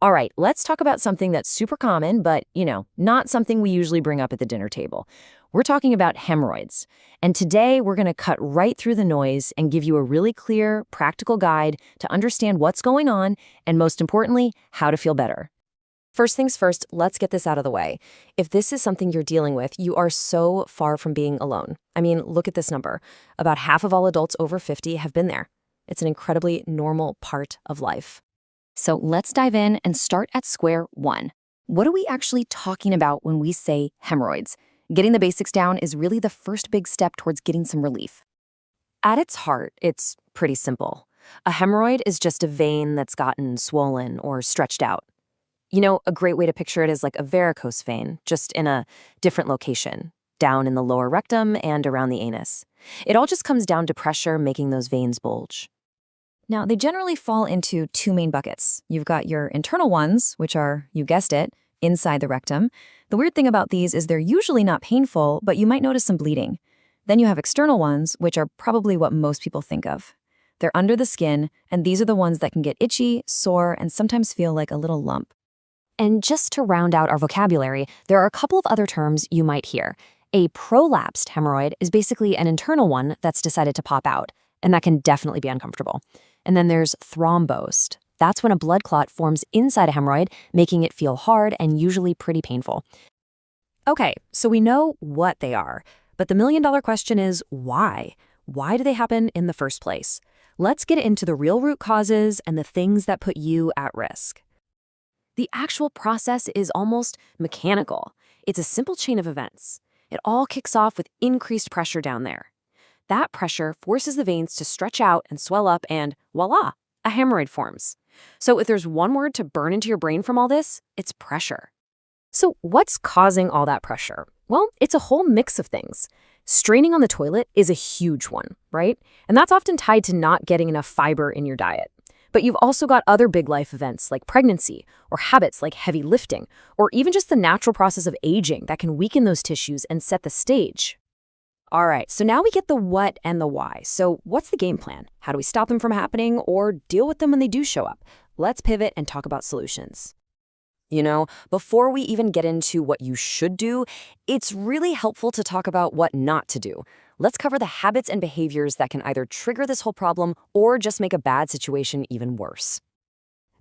All right, let's talk about something that's super common, but, not something we usually bring up at the dinner table. We're talking about hemorrhoids. And today we're going to cut right through the noise and give you a really clear, practical guide to understand what's going on and, most importantly, how to feel better. First things first, let's get this out of the way. If this is something you're dealing with, you are so far from being alone. I mean, look at this number. About half of all adults over 50 have been there. It's an incredibly normal part of life. So let's dive in and start at square one. What are we actually talking about when we say hemorrhoids? Getting the basics down is really the first big step towards getting some relief. At its heart, it's pretty simple. A hemorrhoid is just a vein that's gotten swollen or stretched out. A great way to picture it is like a varicose vein, just in a different location, down in the lower rectum and around the anus. It all just comes down to pressure making those veins bulge. Now, they generally fall into two main buckets. You've got your internal ones, which are, you guessed it, inside the rectum. The weird thing about these is they're usually not painful, but you might notice some bleeding. Then you have external ones, which are probably what most people think of. They're under the skin, and these are the ones that can get itchy, sore, and sometimes feel like a little lump. And just to round out our vocabulary, there are a couple of other terms you might hear. A prolapsed hemorrhoid is basically an internal one that's decided to pop out, and that can definitely be uncomfortable. And then there's thrombosed. That's when a blood clot forms inside a hemorrhoid, making it feel hard and usually pretty painful. Okay, so we know what they are, but the million-dollar question is why? Why do they happen in the first place? Let's get into the real root causes and the things that put you at risk. The actual process is almost mechanical. It's a simple chain of events. It all kicks off with increased pressure down there. That pressure forces the veins to stretch out and swell up and, voila, a hemorrhoid forms. So if there's one word to burn into your brain from all this, it's pressure. So what's causing all that pressure? Well, it's a whole mix of things. Straining on the toilet is a huge one, right? And that's often tied to not getting enough fiber in your diet. But you've also got other big life events like pregnancy or habits like heavy lifting, or even just the natural process of aging that can weaken those tissues and set the stage. All right, so now we get the what and the why. So what's the game plan? How do we stop them from happening or deal with them when they do show up? Let's pivot and talk about solutions. Before we even get into what you should do, it's really helpful to talk about what not to do. Let's cover the habits and behaviors that can either trigger this whole problem or just make a bad situation even worse.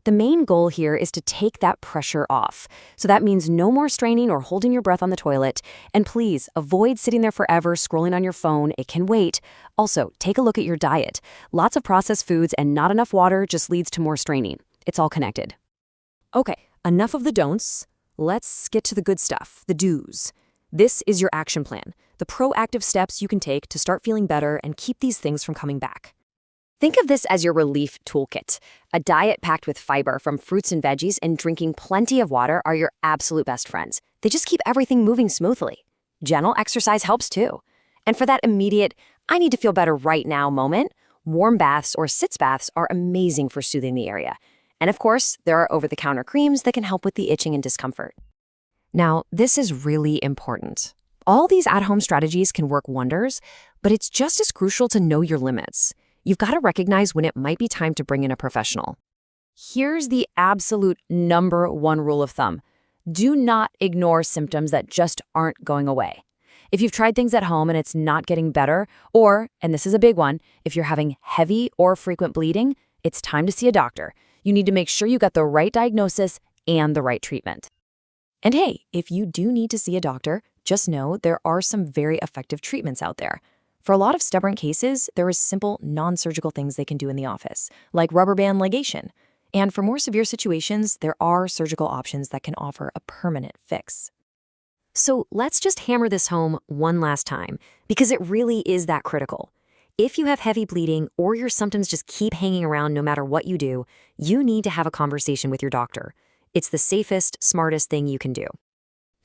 The main goal here is to take that pressure off. So that means no more straining or holding your breath on the toilet. And please, avoid sitting there forever scrolling on your phone. It can wait. Also, take a look at your diet. Lots of processed foods and not enough water just leads to more straining. It's all connected. Okay, enough of the don'ts. Let's get to the good stuff, the do's. This is your action plan, the proactive steps you can take to start feeling better and keep these things from coming back. Think of this as your relief toolkit. A diet packed with fiber from fruits and veggies and drinking plenty of water are your absolute best friends. They just keep everything moving smoothly. Gentle exercise helps too. And for that immediate, I need to feel better right now moment, warm baths or sitz baths are amazing for soothing the area. And of course, there are over-the-counter creams that can help with the itching and discomfort. Now, this is really important. All these at-home strategies can work wonders, but it's just as crucial to know your limits. You've got to recognize when it might be time to bring in a professional. Here's the absolute number one rule of thumb. Do not ignore symptoms that just aren't going away. If you've tried things at home and it's not getting better, or, and this is a big one, if you're having heavy or frequent bleeding, it's time to see a doctor. You need to make sure you got the right diagnosis and the right treatment. And hey, if you do need to see a doctor, just know there are some very effective treatments out there. For a lot of stubborn cases, there is simple, non-surgical things they can do in the office, like rubber band ligation. And for more severe situations, there are surgical options that can offer a permanent fix. So let's just hammer this home one last time, because it really is that critical. If you have heavy bleeding or your symptoms just keep hanging around no matter what you do, you need to have a conversation with your doctor. It's the safest, smartest thing you can do.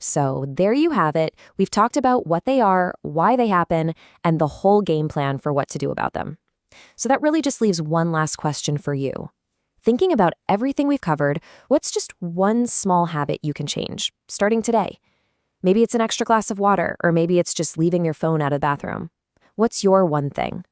So there you have it. We've talked about what they are, why they happen, and the whole game plan for what to do about them. So that really just leaves one last question for you. Thinking about everything we've covered, what's just one small habit you can change, starting today? Maybe it's an extra glass of water, or maybe it's just leaving your phone out of the bathroom. What's your one thing?